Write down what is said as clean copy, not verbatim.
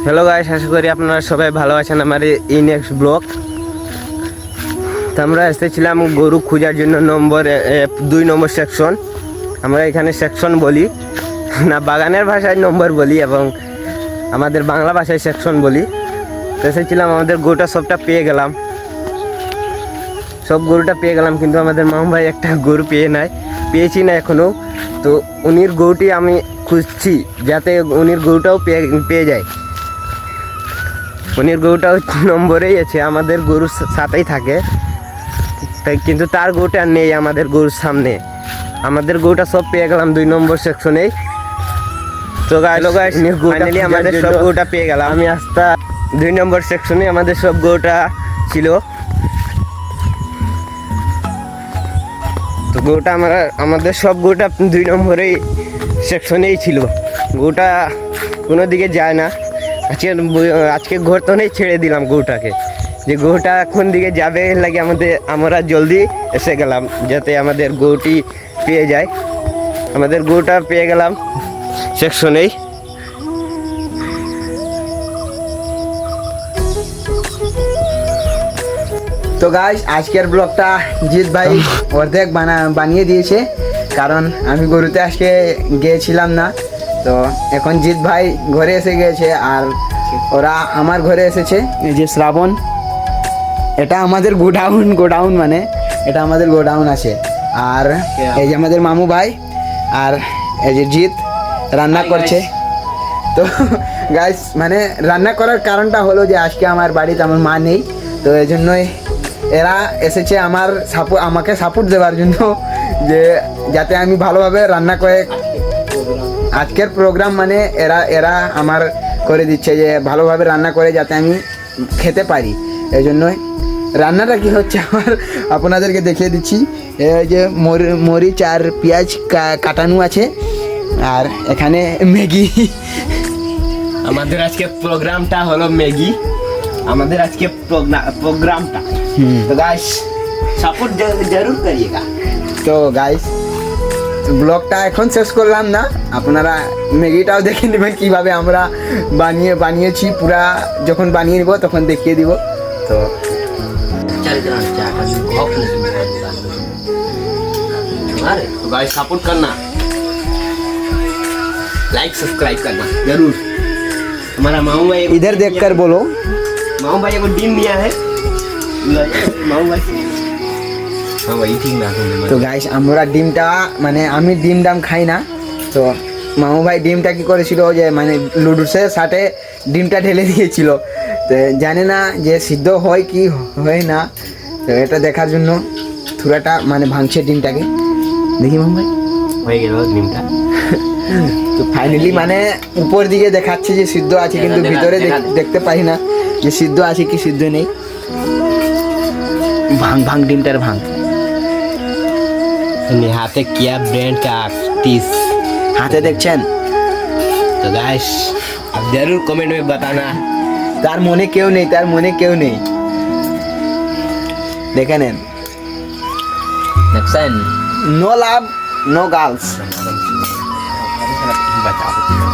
Hello guys, আশা করি আপনারা সবাই ভালো আছেন। আমার এই নেক্সট ব্লগ। তো আমরা এসেছিলাম গরু খোঁজার জন্য নম্বর 2 নম্বর সেকশন। আমরা এখানে সেকশন বলি না, বাগানের ভাষায় নম্বর বলি এবং আমাদের বাংলা ভাষায় সেকশন বলি। তো এসেছিলাম, আমাদের গরুটা সবটা পেয়ে গেলাম, সব গরুটা পেয়ে গেলাম, কিন্তু আমাদের মামু ভাই একটা গরু পেয়েছি না এখনও। তো উনির গরুটি আমি খুঁজছি যাতে উনির গরুটাও পেয়ে যায়। উনির গরুটাও নম্বরেই আছে, আমাদের গরুর সাথেই থাকে, তাই কিন্তু তার গরুটা নেই আমাদের গরুর সামনে। আমাদের গরুটা সব পেয়ে গেলাম 2 নম্বর সেকশনেই। তো ফাইনালি আমাদের সব গরুটা পেয়ে গেলাম। আমি আস্তে 2 নম্বর সেকশনে আমাদের সব গরুটা ছিল। তো গরুটা আমাদের সব গরুটা 2 নম্বরেই সেকশনেই ছিল। গরুটা কোনো দিকে যায় না। আজকে ঘর তো নেই, ছেড়ে দিলাম গরুটাকে, যে গরুটা কোন দিকে যাবে লাগে আমরা জলদি এসে গেলাম যাতে আমাদের গরুটি পেয়ে যায়। আমাদের গরুটা পেয়ে গেলাম সেকশনেই। তো গাইস, আজকের ব্লগটা জিৎ ভাই অর্ধেক বানিয়ে দিয়েছে, কারণ আমি গরুতে আজকে গিয়েছিলাম না। তো এখন জিৎ ভাই ঘরে এসে গিয়েছে আর ওরা আমার ঘরে এসেছে। এই যে শ্রাবণ, এটা আমাদের গোডাউন মানে এটা আমাদের গোডাউন আছে। আর এই যে আমাদের মামু ভাই আর এই যে জিৎ রান্না করছে। তো গাইস, মানে রান্না করার কারণটা হলো যে আজকে আমার বাড়িতে আমার মা নেই, তো এই জন্যই এরা এসেছে আমাকে সাপোর্ট দেওয়ার জন্য, যে যাতে আমি ভালোভাবে রান্না করে আজকের প্রোগ্রাম মানে এরা আমার করে দিচ্ছে যে ভালোভাবে রান্না করে যাতে আমি খেতে পারি। এই জন্যই রান্নাটা কি হচ্ছে আমার আপনাদেরকে দেখিয়ে দিচ্ছি। এই যে মরিচ আর পেঁয়াজ কাটানো আছে, আর এখানে ম্যাগি। আমাদের আজকে প্রোগ্রামটা হলো ম্যাগি। আমাদের আজকে প্রোগ্রামটা তো গাইস সাপোর্ট জরুর করিয়েগা। তো গাইস, ব্লগটা এখন শেষ করলাম না, আপনারা ম্যাগিটাও দেখে নেবেন কীভাবে আমরা বানিয়েছি। পুরা যখন বানিয়ে নেব তখন দেখিয়ে দিব। তো गाइस सपोर्ट करना, लाइक सब्सक्राइब करना जरूर। हमारा मामू भाई इधर देखकर बोलो। मामू भाई को डिम दिया है मामू भाई। हाँ भाई ठीक ना। তো গাইস, আমরা ডিমটা মানে আমি ডিম খাই না, তো মামু ভাই ডিমটা কি করেছিল যে মানে লুডুসের সাথে ডিমটা ঢেলে দিয়েছিল। তো জানে না যে সিদ্ধ হয় কি হয় না, তো এটা দেখার জন্য থুড়াটা মানে ভাঙছে ডিমটাকে। দেখি মামু ভাই হয়ে গেল ডিমটা। তো ফাইনালি মানে উপর দিকে দেখাচ্ছে যে সিদ্ধ আছে, কিন্তু ভিতরে দেখতে পাই না যে সিদ্ধ আছে কি সিদ্ধ নেই। ভাঙ ডিমটার ভাঙ। हाथे किया ब्रांड का टीस হাতে দেখছেন। तो गाइस अब जरूर कमेंट में बताना। তার মনে কেউ নেই, দেখে নেন। Next no love no girls. बचाओ।